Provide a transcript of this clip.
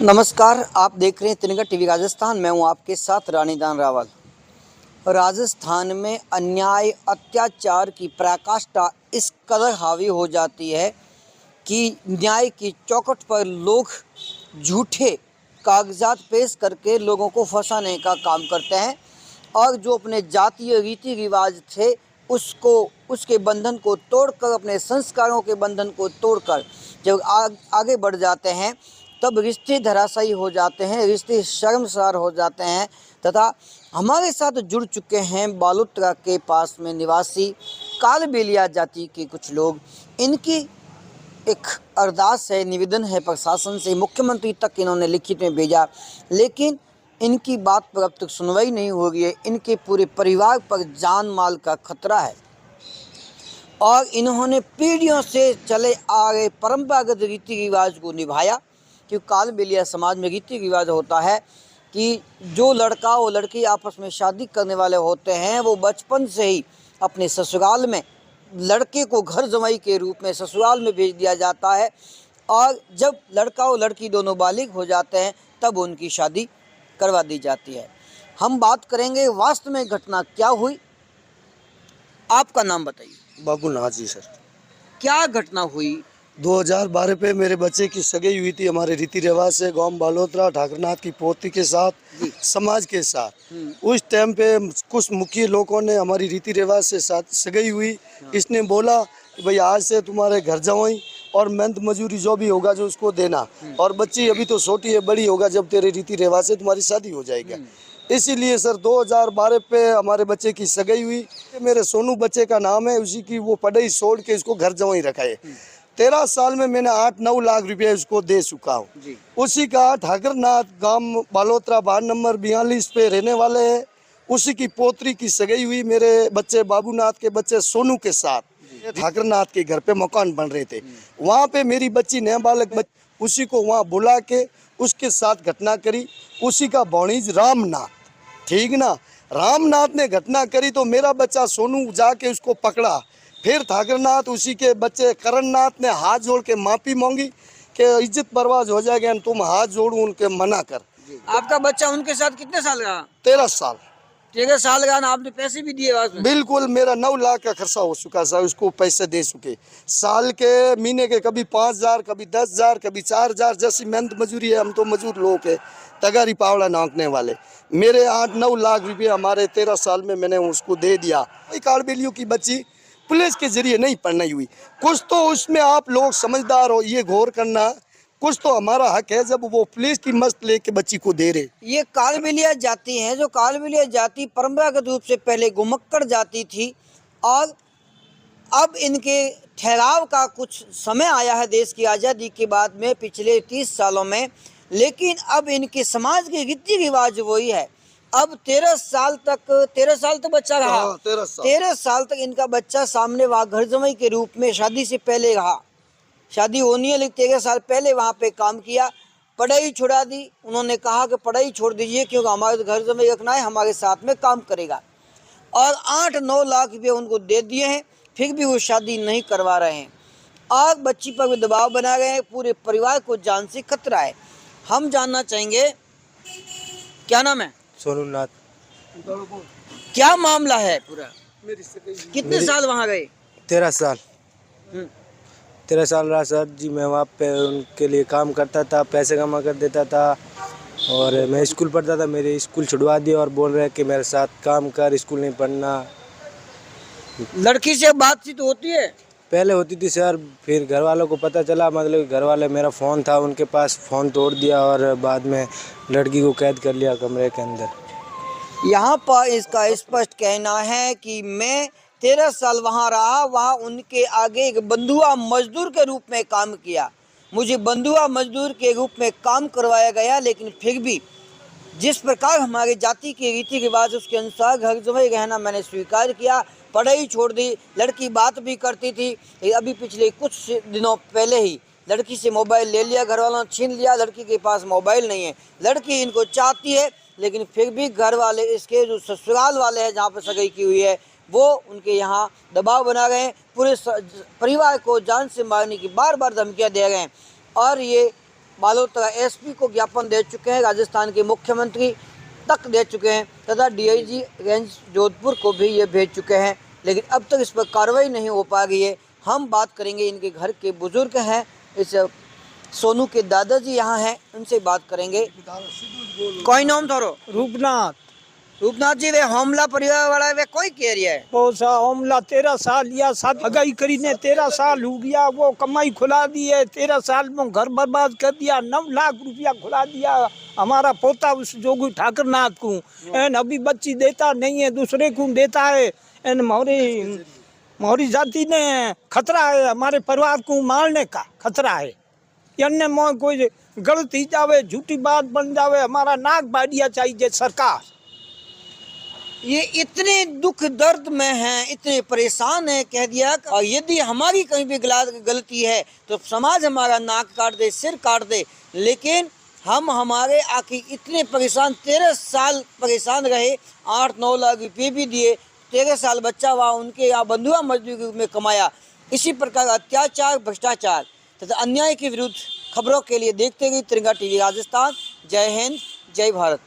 नमस्कार, आप देख रहे हैं तिनका टीवी राजस्थान। मैं हूं आपके साथ रानीदान रावल। राजस्थान में अन्याय अत्याचार की पराकाष्ठा इस कदर हावी हो जाती है कि न्याय की चौखट पर लोग झूठे कागजात पेश करके लोगों को फंसाने का काम करते हैं और जो अपने जातीय रीति रिवाज थे उसके बंधन को तोड़कर, अपने संस्कारों के बंधन को तोड़कर जब आगे बढ़ जाते हैं तब रिश्ते धराशायी हो जाते हैं, रिश्ते शर्मसार हो जाते हैं। तथा हमारे साथ जुड़ चुके हैं बालोतरा के पास में निवासी कालबेलिया जाति के कुछ लोग। इनकी एक अरदास है, निवेदन है प्रशासन से, मुख्यमंत्री तक इन्होंने लिखित में भेजा, लेकिन इनकी बात पर अब तक सुनवाई नहीं हो रही है। इनके पूरे परिवार पर जान माल का खतरा है और इन्होंने पीढ़ियों से चले आ रहे परंपरागत रीति रिवाज को निभाया। क्योंकि कालबेलिया समाज में रीति रिवाज होता है कि जो लड़का और लड़की आपस में शादी करने वाले होते हैं वो बचपन से ही अपने ससुराल में लड़के को घर जमाई के रूप में ससुराल में भेज दिया जाता है और जब लड़का और लड़की दोनों बालिग हो जाते हैं तब उनकी शादी करवा दी जाती है। हम बात करेंगे वास्तव में घटना क्या हुई। आपका नाम बताइए। बाबूनाथ जी सर। क्या घटना हुई? 2012 पे मेरे बच्चे की सगाई हुई थी हमारे रीति रिवाज से, गांव बालोतरा ठाकरनाथ की पोती के साथ, समाज के साथ। उस टाइम पे कुछ मुखिया लोगों ने हमारी रीति रिवाज से साथ सगाई हुई। इसने बोला कि भाई आज से तुम्हारे घर जाऊँ और मेहनत मजूरी जो भी होगा जो उसको देना, और बच्ची अभी तो छोटी है, बड़ी होगा जब तेरे रीति रिवाज से तुम्हारी शादी हो जाएगी। इसीलिए सर 2012 पे हमारे बच्चे की सगाई हुई। मेरे सोनू बच्चे का नाम है, उसी की वो पढ़ाई छोड़ के इसको घर जवाई रखा है। 13 साल में मैंने 8-9 लाख रुपए उसको दे चुका हूँ। उसी का ठाकरनाथ गांव बालोतरा वार्ड नंबर 42 पे रहने वाले हैं। उसी की पोत्री की सगाई हुई मेरे बच्चे बाबूनाथ के बच्चे सोनू के साथ। ठाकरनाथ के घर पे मकान बन रहे थे, वहाँ पे मेरी बच्ची नाबालिग उसी को वहाँ बुला के उसके साथ घटना करी। उसी का भौणीज रामनाथ, ठीक ना, रामनाथ ने घटना करी तो मेरा बच्चा सोनू जाके उसको पकड़ा। फिर ठाकरनाथ उसी के बच्चे करणनाथ ने हाथ जोड़ के माफी मांगी कि इज्जत बर्बाद हो जाएगी, तुम हाथ जोड़ो, उनके मना कर। आपका बच्चा उनके साथ कितने साल का? 13 साल। 13 साल का। आपने पैसे भी दिए बाद में? बिल्कुल, मेरा 9 लाख का खर्चा हो चुका था, उसको पैसे दे चुके। साल के महीने के कभी 5,000, कभी 10,000, कभी 4,000, जैसी मेहनत मजूरी है। हम तो मजूर लोग है, तगारी पावड़ा नाकने वाले। मेरे 8-9 लाख रुपये हमारे 13 साल में मैंने उसको दे दिया। कालबेलियों की बच्ची पुलिस के जरिए नहीं पढ़ाई हुई। कुछ तो उसमें आप लोग समझदार हो, ये गौर करना, कुछ तो हमारा हक है जब वो पुलिस की मस्त लेके बच्ची को दे रहे। ये कालबेलिया जाति है, जो कालबेलिया जाति परंपरागत रूप से पहले घुमक्कड़ जाति थी और अब इनके ठहराव का कुछ समय आया है देश की आज़ादी के बाद में पिछले 30 सालों में, लेकिन अब इनके समाज के रीति रिवाज वही है। अब 13 साल तक बच्चा रहा। 13 साल तक इनका बच्चा सामने वहाँ घर जमाई के रूप में शादी से पहले रहा। शादी होनी है लेकिन 13 साल पहले वहाँ पे काम किया, पढ़ाई छुड़ा दी। उन्होंने कहा कि पढ़ाई छोड़ दीजिए क्योंकि हमारे घर जमाई रखना है, हमारे साथ में काम करेगा। और 8-9 लाख रुपये उनको दे दिए हैं, फिर भी वो शादी नहीं करवा रहे हैं और बच्ची पर भी दबाव बना रहे हैं। पूरे परिवार को जान से खतरा है। हम जानना चाहेंगे, क्या नाम है? सोनू नाथ। क्या मामला है पूरा? कितने साल वहाँ गए? 13 साल। 13 साल रहा सर जी। मैं वहाँ पे उनके लिए काम करता था, पैसे कमा कर देता था और मैं स्कूल पढ़ता था। मेरे स्कूल छुड़वा दिया और बोल रहे हैं कि मेरे साथ काम कर, स्कूल नहीं पढ़ना। लड़की से बातचीत होती है? पहले होती थी सर, फिर घर वालों को पता चला, मतलब घर वाले, मेरा फ़ोन था उनके पास, फ़ोन तोड़ दिया और बाद में लड़की को कैद कर लिया कमरे के अंदर। यहाँ पर इसका स्पष्ट कहना है कि मैं 13 साल वहाँ रहा, वहाँ उनके आगे एक बंधुआ मजदूर के रूप में काम किया। मुझे बंधुआ मजदूर के रूप में काम करवाया गया, लेकिन फिर भी जिस प्रकार हमारे जाति के रीति रिवाज उसके अनुसार घर जमाई रहना मैंने स्वीकार किया। पढ़ाई छोड़ दी। लड़की बात भी करती थी। अभी पिछले कुछ दिनों पहले ही लड़की से मोबाइल ले लिया, घर वालों ने छीन लिया। लड़की के पास मोबाइल नहीं है। लड़की इनको चाहती है लेकिन फिर भी घर वाले, इसके जो ससुराल वाले हैं जहाँ पर सगाई की हुई है, वो उनके यहाँ दबाव बना रहे हैं। पूरे परिवार को जान से मारने की बार बार धमकियाँ दे रहे हैं और ये बालोतरा एसपी को ज्ञापन दे चुके हैं, राजस्थान के मुख्यमंत्री तक दे चुके हैं तथा डीआईजी रेंज जोधपुर को भी ये भेज चुके हैं, लेकिन अब तक इस पर कार्रवाई नहीं हो पा रही है। हम बात करेंगे, इनके घर के बुजुर्ग हैं, इस सोनू के दादाजी यहाँ हैं, उनसे बात करेंगे। कोई नाम थारो? रूपनाथ। रूपनाथ जी, वे हमला परिवार वाला वे कोई कह रही है? वो सा हमला 13 साल या शादी अगाई करी ने 13 साल हो गया, वो कमाई खुला दी है, 13 साल में घर बर्बाद कर दिया, 9 लाख रुपया खुला दिया हमारा पोता उस जोगी ठाकर नाथ को। एन अभी बच्ची देता नहीं है, दूसरे को देता है। एन मोहरी जाति ने खतरा है, हमारे परिवार को मारने का खतरा है। अन्य में कोई गलती जावे, झूठी बात बन जावे, हमारा नाक बाड़िया चाहिए सरकार। ये इतने दुख दर्द में हैं, इतने परेशान हैं, कह दिया और यदि हमारी कहीं भी गलती है तो समाज हमारा नाक काट दे, सिर काट दे, लेकिन हम हमारे आखिर इतने परेशान 13 साल परेशान रहे, 8-9 लाख रुपये भी दिए, 13 साल बच्चा हुआ, उनके यहाँ बंधुआ मजदूरी में कमाया। इसी प्रकार अत्याचार, भ्रष्टाचार तथा अन्याय के विरुद्ध खबरों के लिए देखते रहिए तिरंगा टीवी राजस्थान। जय हिंद, जय भारत।